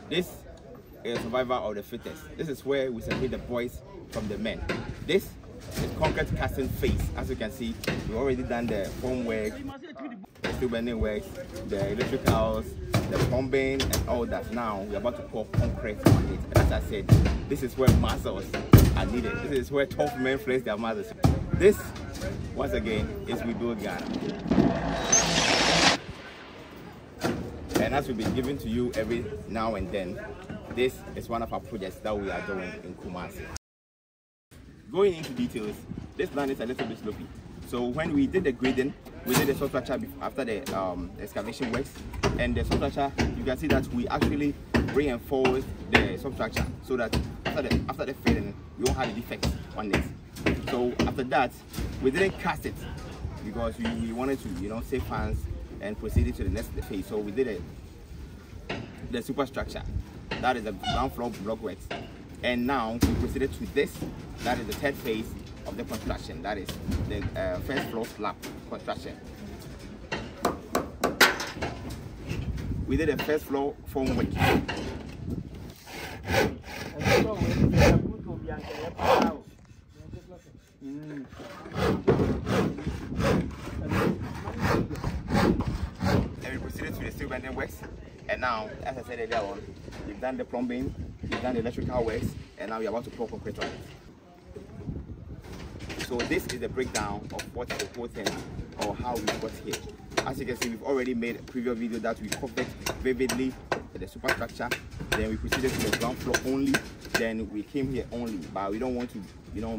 This is survival of the fittest. This is where we separate the boys from the men. This is concrete casting phase. As you can see, we've already done the foam work, the steel bending works, the electricals, the plumbing, and all that. Now we're about to pour concrete on it. And as I said, this is where muscles are needed. This is where tough men flex their muscles. This, once again, is WeBuild Ghana. And as we've been giving to you every now and then, this is one of our projects that we are doing in Kumasi. Going into details, this land is a little bit slopey. So when we did the grading, we did the substructure after the excavation works, and the substructure, you can see that we actually reinforced the substructure so that after the filling, we won't have a defect on it. So after that, we didn't cast it because we wanted to, save funds and proceed to the next phase. So we did the superstructure. That is the ground floor block works. And now we proceeded to this. That is the third phase of the construction. That is the first floor slab construction. We did the first floor foam work. And we proceeded to the steel bending works. And now, as I said earlier on, we've done the plumbing, we've done the electrical works, and now we're about to pour concrete on it. So this is the breakdown of what the whole thing, or how we got here. As you can see, we've already made a previous video that we covered vividly the superstructure. Then we proceeded to the ground floor only. Then we came here only, but we don't want to,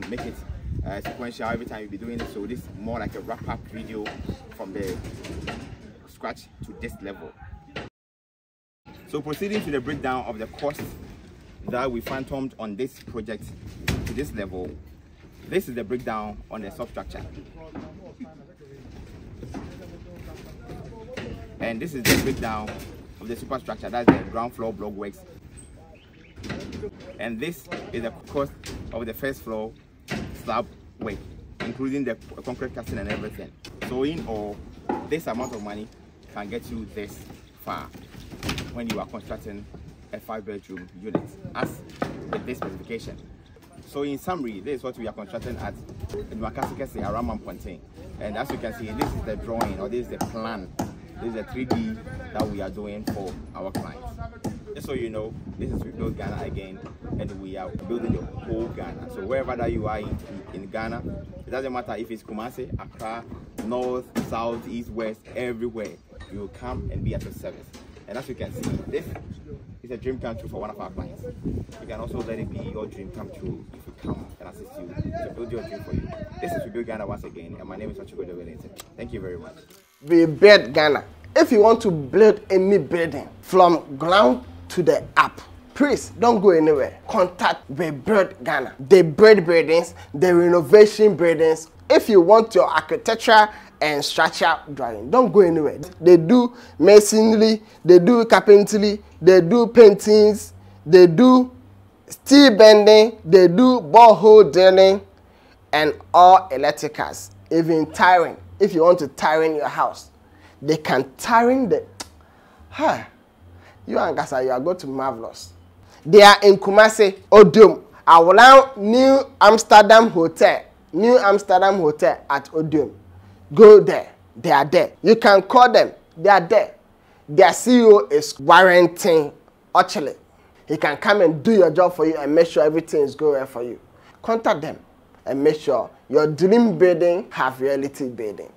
make it sequential every time we'll be doing it. So this is more like a wrap-up video from the scratch to this level. So proceeding to the breakdown of the cost that we phantomed on this project to this level, this is the breakdown on the substructure. And this is the breakdown of the superstructure, that's the ground floor block works. And this is the cost of the first floor slab work, including the concrete casting and everything. So in all, this amount of money can get you this far when you are constructing a 5-bedroom unit as with this specification. So in summary, this is what we are constructing at Makasike around Mamponte. And as you can see, this is the drawing, or this is the plan. This is the 3D that we are doing for our clients. Just so you know, this is WeBuild Ghana again, and we are building the whole Ghana. So wherever that you are in Ghana, it doesn't matter if it's Kumasi, Accra, North, South, East, West, everywhere, you will come and be at your service. And as you can see, this is a dream come true for one of our clients. You can also let it be your dream come true if we come and assist you to build your dream for you. This is WeBuild Ghana once again, and my name is Ochigodo Wellington. Thank you very much. WeBuild Ghana. If you want to build any building from ground to the up, please don't go anywhere. Contact WeBuild Ghana. They build buildings, they renovation buildings. If you want your architecture and structure drawing, don't go anywhere. They do masonry, they do carpentry, they do paintings, they do steel bending, they do borehole drilling, and all electricals, even tiring. If you want to tiring your house, they can tiring the. You and Gasa, you are going to marvelous. They are in Kumasi, Odium, around New Amsterdam Hotel at Odium. Go there. They are there. You can call them. They are there. Their CEO is warranting actually. He can come and do your job for you and make sure everything is going well for you. Contact them and make sure your dream building have reality building.